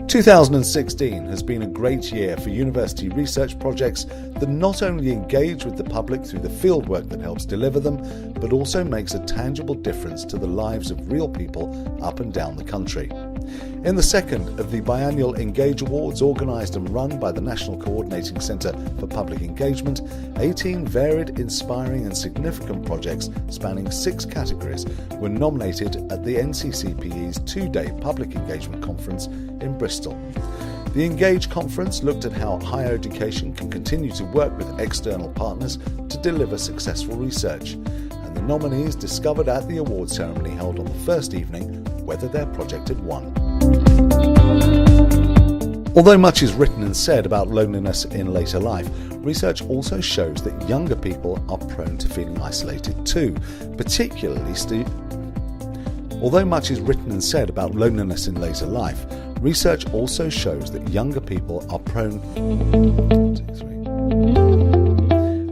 2016 has been a great year for university research projects that not only engage with the public through the fieldwork that helps deliver them, but also makes a tangible difference to the lives of real people up and down the country. In the second of the biannual Engage Awards, organised and run by the National Coordinating Centre for Public Engagement, 18 varied, inspiring and significant projects spanning 6 categories were nominated at the NCCPE's 2-day Public Engagement Conference in Bristol. The Engage Conference looked at how higher education can continue to work with external partners to deliver successful research, and the nominees discovered at the award ceremony held on the first evening whether their project had won. Although much is written and said about loneliness in later life, research also shows that younger people are prone to feeling isolated too, Although much is written and said about loneliness in later life, research also shows that younger people are prone...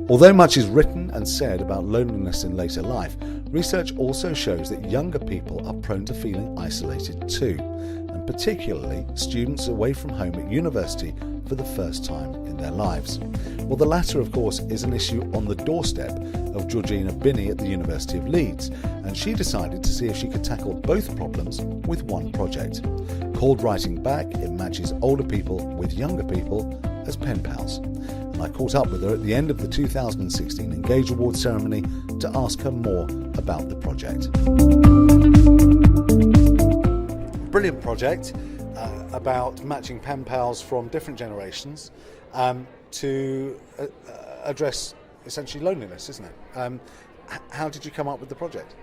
Although much is written and said about loneliness in later life, research also shows that younger people are prone to feeling isolated too, and particularly students away from home at university for the first time in their lives. Well, the latter, of course, is an issue on the doorstep of Georgina Binnie at the University of Leeds, and she decided to see if she could tackle both problems with one project. Called Writing Back, it matches older people with younger people as pen pals. And I caught up with her at the end of the 2016 Engage Awards ceremony to ask her more about the project. Brilliant project about matching pen pals from different generations to address essentially loneliness, isn't it? How did you come up with the project?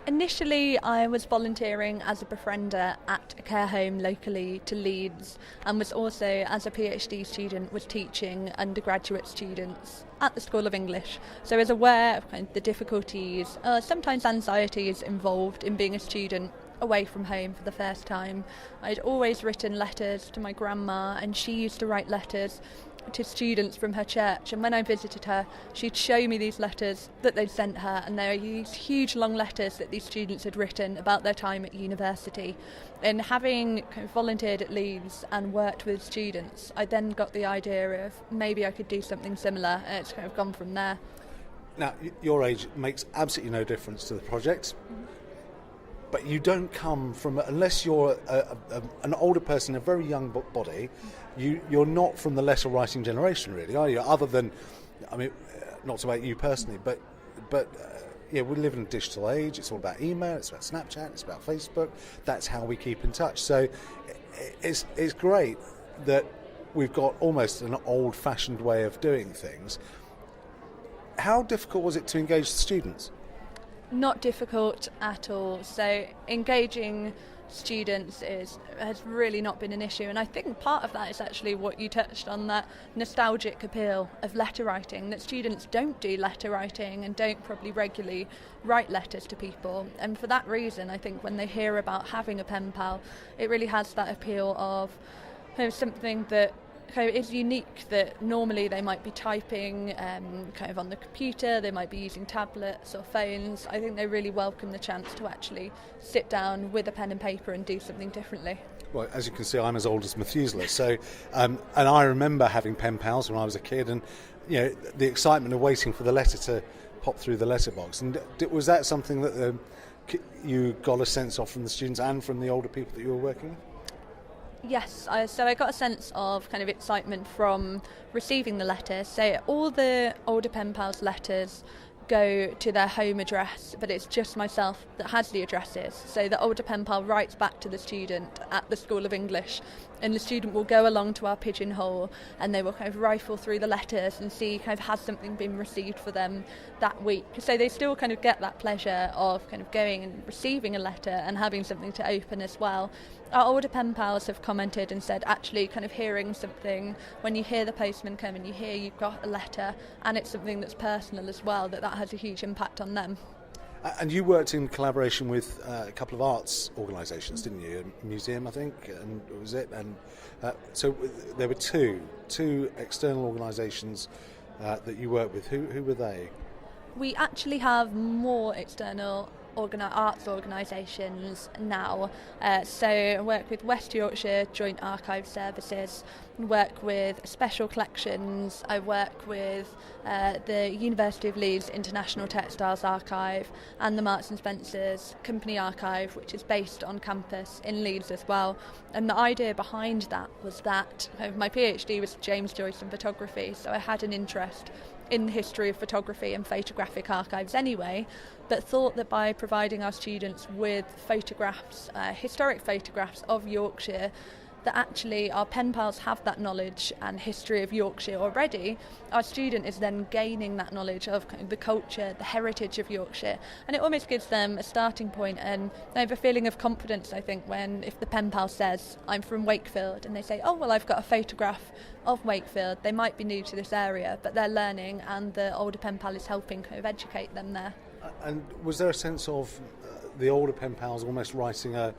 Initially, I was volunteering as a befriender at a care home locally to Leeds, and was also, as a PhD student, was teaching undergraduate students at the School of English. So I was aware of kind of the difficulties, sometimes anxieties involved in being a student away from home for the first time. I'd always written letters to my grandma, and she used to write letters to students from her church, and when I visited her, she'd show me these letters that they'd sent her, and they were these huge long letters that these students had written about their time at university. And having kind of volunteered at Leeds and worked with students, I then got the idea of maybe I could do something similar, and it's kind of gone from there. Now, your age makes absolutely no difference to the project. But you don't come from, unless you're an older person in a very young body, you're not from the letter writing generation, really, are you? Other than, I mean, not about you personally, but yeah, we live in a digital age. It's all about email, it's about Snapchat, it's about Facebook. That's how we keep in touch. So it's great that we've got almost an old-fashioned way of doing things. How difficult was it to engage the students? Not difficult at all. So engaging students has really not been an issue, and I think part of that is actually what you touched on, that nostalgic appeal of letter writing, that students don't do letter writing and don't probably regularly write letters to people, and for that reason I think when they hear about having a pen pal, it really has that appeal of something that is unique, that normally they might be typing kind of on the computer, they might be using tablets or phones. I think they really welcome the chance to actually sit down with a pen and paper and do something differently. Well, as you can see, I'm as old as Methuselah, so and I remember having pen pals when I was a kid, and you know, the excitement of waiting for the letter to pop through the letterbox. And was that something that you got a sense of from the students and from the older people that you were working with? Yes, so I got a sense of kind of excitement from receiving the letters. So all the older pen pals' letters go to their home address, but it's just myself that has the addresses. So the older pen pal writes back to the student at the School of English, and the student will go along to our pigeonhole, and they will kind of rifle through the letters and see kind of has something been received for them that week. So they still kind of get that pleasure of kind of going and receiving a letter and having something to open as well. Our older pen pals have commented and said actually kind of hearing something, when you hear the postman come and you hear you've got a letter and it's something that's personal as well, that has a huge impact on them. And you worked in collaboration with a couple of arts organisations, didn't you? A museum, I think, and was it? And so there were two external organisations that you worked with. Who were they? We actually have more external arts organisations now. So I work with West Yorkshire Joint Archive Services, work with Special Collections, I work with the University of Leeds International Textiles Archive and the Marks and Spencer's Company Archive, which is based on campus in Leeds as well. And the idea behind that was that my PhD was James Joyce in photography, so I had an interest in the history of photography and photographic archives anyway, but thought that by providing our students with photographs, historic photographs of Yorkshire, that actually our pen pals have that knowledge and history of Yorkshire already. Our student is then gaining that knowledge of the culture, the heritage of Yorkshire, and it almost gives them a starting point, and they have a feeling of confidence, I think, if the pen pal says, I'm from Wakefield, and they say, oh, well, I've got a photograph of Wakefield. They might be new to this area, but they're learning, and the older pen pal is helping educate them there. And was there a sense of the older pen pals almost writing an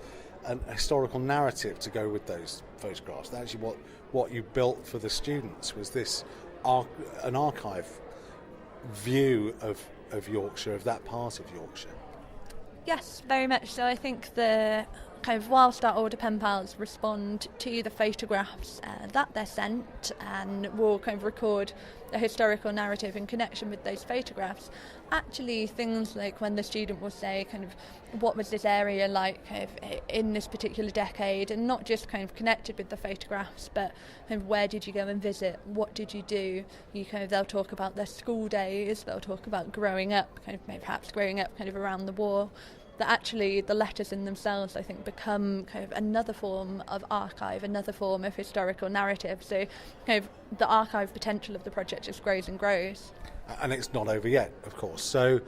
historical narrative to go with those photographs? Actually, what you built for the students was this an archive view of Yorkshire, of that part of Yorkshire. Yes, very much so. I think whilst our older pen pals respond to the photographs that they're sent and will record a historical narrative in connection with those photographs, actually things like when the student will say what was this area like in this particular decade, and not just connected with the photographs, but where did you go and visit, what did you do, they'll talk about their school days, they'll talk about growing up, perhaps growing up around the war. That actually the letters in themselves, I think, become another form of archive, another form of historical narrative. So the archive potential of the project just grows and grows. And it's not over yet, of course. So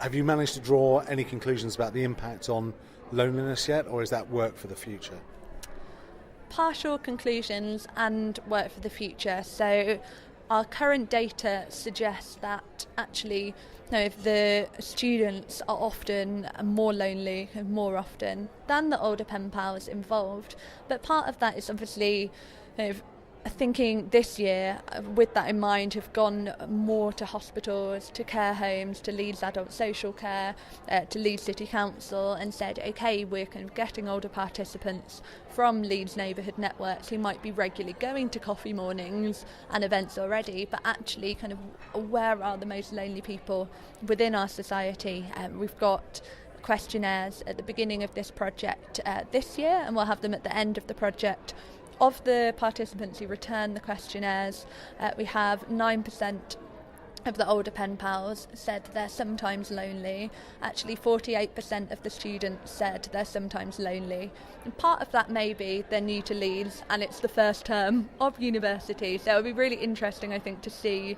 have you managed to draw any conclusions about the impact on loneliness yet, or is that work for the future? Partial conclusions and work for the future. So our current data suggests that actually if the students are often more lonely more often than the older pen pals involved. But part of that is obviously thinking this year, with that in mind, have gone more to hospitals, to care homes, to Leeds Adult Social Care, to Leeds City Council, and said, okay, we're getting older participants from Leeds neighbourhood networks who might be regularly going to coffee mornings and events already, but actually where are the most lonely people within our society? We've got questionnaires at the beginning of this project this year, and we'll have them at the end of the project. Of the participants who return the questionnaires, we have 9% of the older pen pals said they're sometimes lonely. Actually, 48% of the students said they're sometimes lonely. And part of that may be they're new to Leeds and it's the first term of university. So it'll be really interesting, I think, to see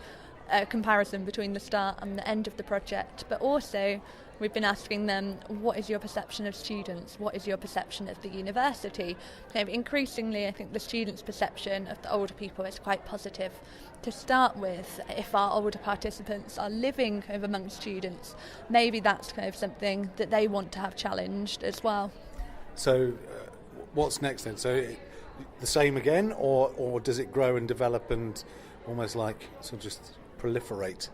a comparison between the start and the end of the project. But also, we've been asking them, what is your perception of students? What is your perception of the university? Increasingly, I think the students' perception of the older people is quite positive. To start with, if our older participants are living amongst students, maybe that's something that they want to have challenged as well. So what's next then? So the same again, or does it grow and develop and almost just proliferate?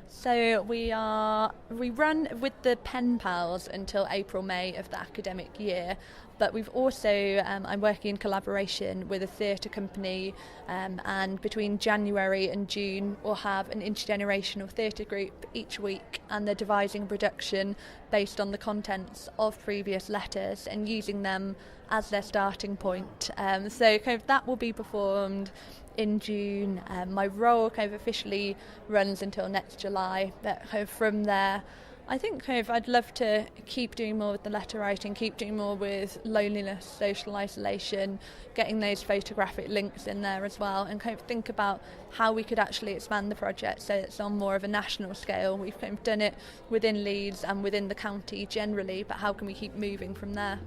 So we run with the pen pals until April, May of the academic year, but we've also, I'm working in collaboration with a theatre company, and between January and June we'll have an intergenerational theatre group each week, and they're devising a production based on the contents of previous letters and using them as their starting point. So that will be performed in June. My role officially runs until next July, but from there I think I'd love to keep doing more with the letter writing, keep doing more with loneliness, social isolation, getting those photographic links in there as well, and think about how we could actually expand the project so it's on more of a national scale. We've done it within Leeds and within the county generally, but how can we keep moving from there?